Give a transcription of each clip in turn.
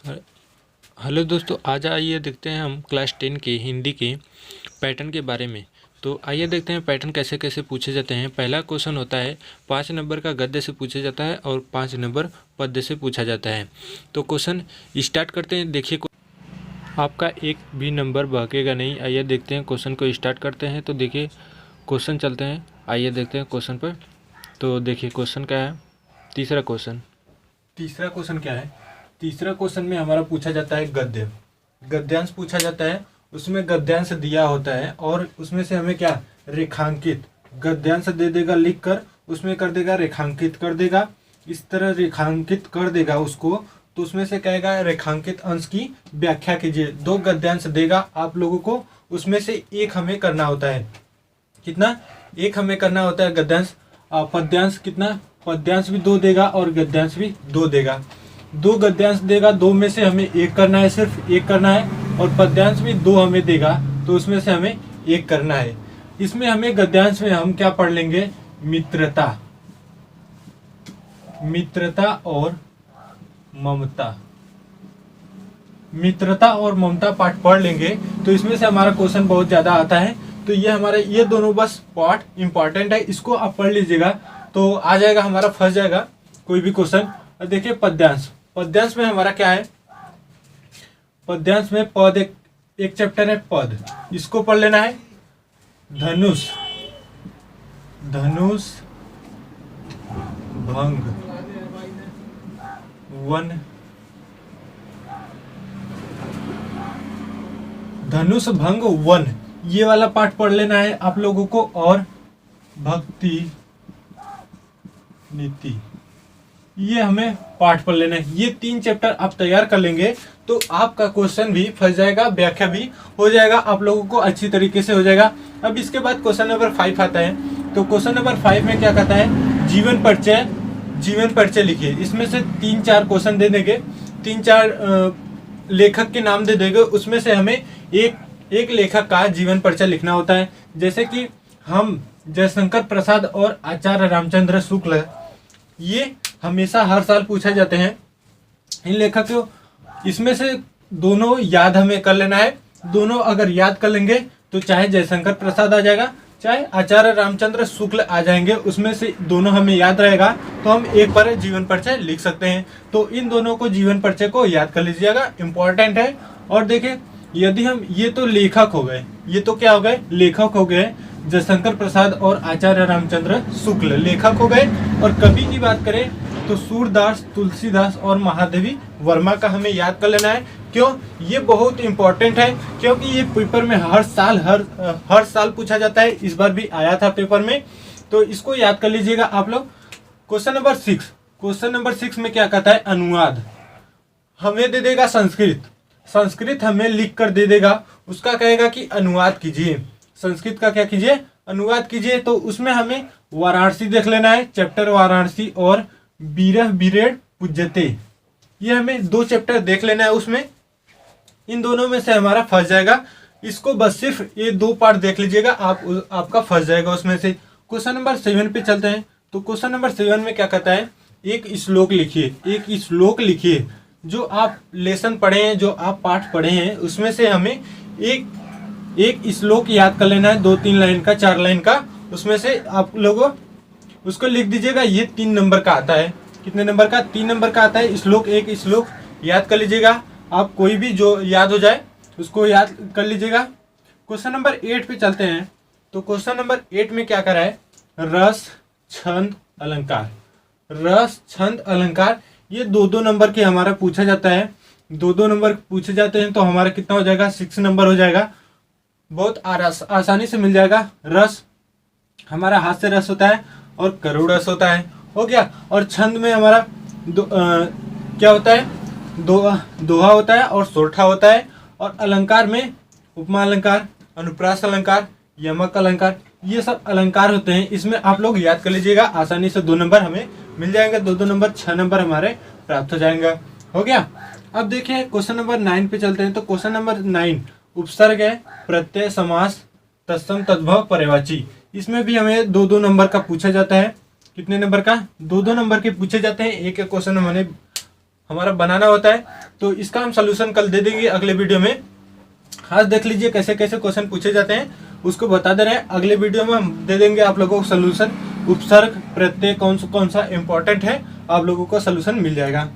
ह- हेलो दोस्तों, आज आइए देखते हैं हम क्लास 10 के हिंदी के पैटर्न के बारे में। तो आइए देखते हैं पैटर्न कैसे कैसे पूछे जाते हैं। पहला क्वेश्चन होता है 5 नंबर का गद्य से पूछा जाता है और 5 नंबर पद्य से पूछा जाता है। तो क्वेश्चन स्टार्ट करते हैं। देखिए, आपका एक भी नंबर बहकेगा नहीं। आइए देखते हैं क्वेश्चन को स्टार्ट करते हैं। तो देखिए क्वेश्चन चलते हैं, आइए देखते हैं क्वेश्चन पर। तो देखिए क्वेश्चन क्या है। तीसरा क्वेश्चन क्या है। तीसरा क्वेश्चन में हमारा पूछा जाता है गद्य, गद्यांश पूछा जाता है। उसमें गद्यांश दिया होता है और उसमें से हमें क्या रेखांकित गद्यांश दे देगा, लिख कर उसमें कर देगा रेखांकित कर देगा। इस तरह रेखांकित कर देगा उसको, तो उसमें से कहेगा रेखांकित अंश की व्याख्या कीजिए। 2 गद्यांश देगा आप लोगों को, उसमें से एक हमें करना होता है। कितना? एक हमें करना होता है गद्यांश। पद्यांश कितना? पद्यांश भी 2 देगा और गद्यांश भी 2 देगा। 2 गद्यांश देगा, 2 में से हमें एक करना है, सिर्फ एक करना है। और पद्यांश भी 2 हमें देगा, तो उसमें से हमें एक करना है। इसमें हमें गद्यांश में हम क्या पढ़ लेंगे? मित्रता, मित्रता और ममता। मित्रता और ममता पाठ पढ़ लेंगे तो इसमें से हमारा क्वेश्चन बहुत ज्यादा आता है। तो ये हमारे ये दोनों बस पार्ट इंपॉर्टेंट है, इसको आप पढ़ लीजिएगा तो आ जाएगा, हमारा फंस जाएगा कोई भी क्वेश्चन। देखिए पद्यांश, पद्यांश में हमारा क्या है? पद्यांश में पद एक चैप्टर है पद, इसको पढ़ लेना है। धनुष, धनुष भंग वन, धनुष भंग वन, ये वाला पाठ पढ़ लेना है आप लोगों को। और भक्ति नीति, ये हमें पाठ पढ़ लेना है। ये 3 चैप्टर आप तैयार कर लेंगे तो आपका क्वेश्चन भी फंस जाएगा, व्याख्या भी हो जाएगा, आप लोगों को अच्छी तरीके से हो जाएगा। अब इसके बाद क्वेश्चन नंबर 5 आता है। तो क्वेश्चन नंबर 5 में क्या कहता है? जीवन परिचय, जीवन परिचय लिखिए। इसमें से 3-4 क्वेश्चन दे देंगे, 3-4 लेखक के नाम दे देंगे। उसमें से हमें एक लेखक का जीवन परिचय लिखना होता है। जैसे कि हम जयशंकर प्रसाद और आचार्य रामचंद्र शुक्ल, ये हमेशा हर साल पूछे जाते हैं इन लेखक को। इसमें से दोनों याद हमें कर लेना है। दोनों अगर याद कर लेंगे तो चाहे जयशंकर प्रसाद आ जाएगा, चाहे आचार्य रामचंद्र शुक्ल आ जाएंगे। उसमें से दोनों हमें याद रहेगा तो हम एक बार जीवन परिचय लिख सकते हैं। तो इन दोनों को जीवन परिचय को याद कर लीजिएगा, इंपॉर्टेंट है। और देखिए यदि हम, ये तो लेखक हो गए, ये तो क्या हो गए? लेखक हो गए। जयशंकर प्रसाद और आचार्य रामचंद्र शुक्ल लेखक हो गए। और कवि की बात करें तो सूरदास, तुलसीदास और महादेवी वर्मा का हमें याद कर लेना है। क्यों? ये बहुत इंपॉर्टेंट है, क्योंकि ये पेपर में हर साल पूछा जाता है। इस बार भी आया था पेपर में, तो इसको याद कर लीजिएगा आप लोग। क्वेश्चन नंबर 6, क्वेश्चन नंबर 6 में क्या कहता है? अनुवाद हमें दे देगा। संस्कृत, संस्कृत हमें लिख कर दे देगा। उसका कहेगा कि अनुवाद कीजिए। संस्कृत का क्या कीजिए? अनुवाद कीजिए। तो उसमें हमें वाराणसी देख लेना है, चैप्टर वाराणसी और बीरह बीरेड़ पूज्यते, ये हमें 2 चैप्टर देख लेना है। उसमें इन दोनों में से हमारा फंस जाएगा। इसको बस सिर्फ ये 2 पार्ट देख लीजिएगा, आपका फंस जाएगा उसमें से। क्वेश्चन नंबर 7 पे चलते हैं। तो क्वेश्चन नंबर 7 में क्या कहता है? एक श्लोक लिखिए, एक श्लोक लिखिए। जो आप लेसन पढ़े हैं, जो आप पाठ पढ़े हैं, उसमें से हमें एक श्लोक याद कर लेना है, 2-3 लाइन का, 4 लाइन का। उसमें से आप लोगों उसको लिख दीजिएगा। ये 3 नंबर का आता है। कितने नंबर का? 3 नंबर का आता है श्लोक। एक श्लोक याद कर लीजिएगा आप, कोई भी जो याद हो जाए उसको याद कर लीजिएगा। क्वेश्चन नंबर 8 पे चलते हैं। तो क्वेश्चन नंबर 8 में क्या करा है? रस, छंद, अलंकार। रस, छंद, अलंकार, ये 2-2 नंबर के हमारा पूछा जाता है। 2-2 नंबर पूछे जाते हैं तो हमारा कितना हो जाएगा? 6 नंबर हो जाएगा। बहुत आसानी से मिल जाएगा। रस, हमारा हाथ से रस होता है और करोड़ रस होता है, हो गया। और छंद में हमारा क्या होता है? दोहा होता है और सोरठा होता है। और अलंकार में उपमा अलंकार, अनुप्रास अलंकार, यमक अलंकार, ये सब अलंकार होते हैं। इसमें आप लोग याद कर लीजिएगा, आसानी से 2 नंबर हमें मिल जाएंगे। 2-2 नंबर 6 नंबर हमारे प्राप्त हो जाएंगे, हो गया। अब देखिए क्वेश्चन नंबर 9 पे चलते हैं। तो क्वेश्चन नंबर 9 उपसर्ग है, प्रत्यय, समास, तत्सम, तद्भव, पर्यायवाची। इसमें भी हमें 2-2 नंबर का पूछा जाता है। कितने नंबर का? 2-2 नंबर के पूछे जाते हैं। एक क्वेश्चन हमारा बनाना होता है। तो इसका हम सोल्यूशन कल दे देंगे अगले वीडियो में। आज देख लीजिए कैसे कैसे क्वेश्चन पूछे जाते हैं, उसको बता दे रहे हैं। अगले वीडियो में हम दे देंगे आप लोगों को सोल्यूशन, उपसर्ग प्रत्यय कौन सा इंपॉर्टेंट है, आप लोगों को सोल्यूशन मिल जाएगा।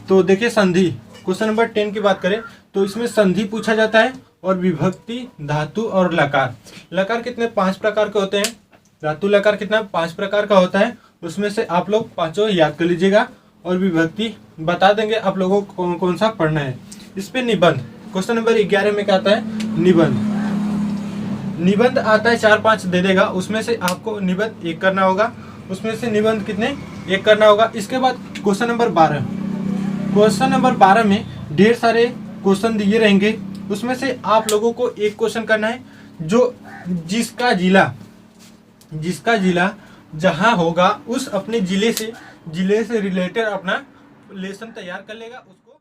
तो देखिए संधि, क्वेश्चन नंबर 10 की बात करें तो इसमें संधि पूछा जाता है और विभक्ति, धातु और लकार। लकार कितने 5 प्रकार के होते हैं, धातु लकार कितना 5 प्रकार का होता है, उसमें से आप लोग 5 याद कर लीजिएगा। और विभक्ति बता देंगे आप लोगों को कौन कौन सा पढ़ना है। इस पे निबंध, क्वेश्चन नंबर 11 में क्या आता है, निबंध। निबंध आता है 4-5 दे देगा, उसमें से आपको निबंध 1 करना होगा, उसमें से निबंध कितने 1 करना होगा। इसके बाद क्वेश्चन नंबर 12, क्वेश्चन नंबर 12 में ढेर सारे क्वेश्चन दिए रहेंगे, उसमें से आप लोगों को एक क्वेश्चन करना है जो जिसका जिला जहां होगा उस अपने जिले से रिलेटेड अपना लेसन तैयार कर लेगा उसको।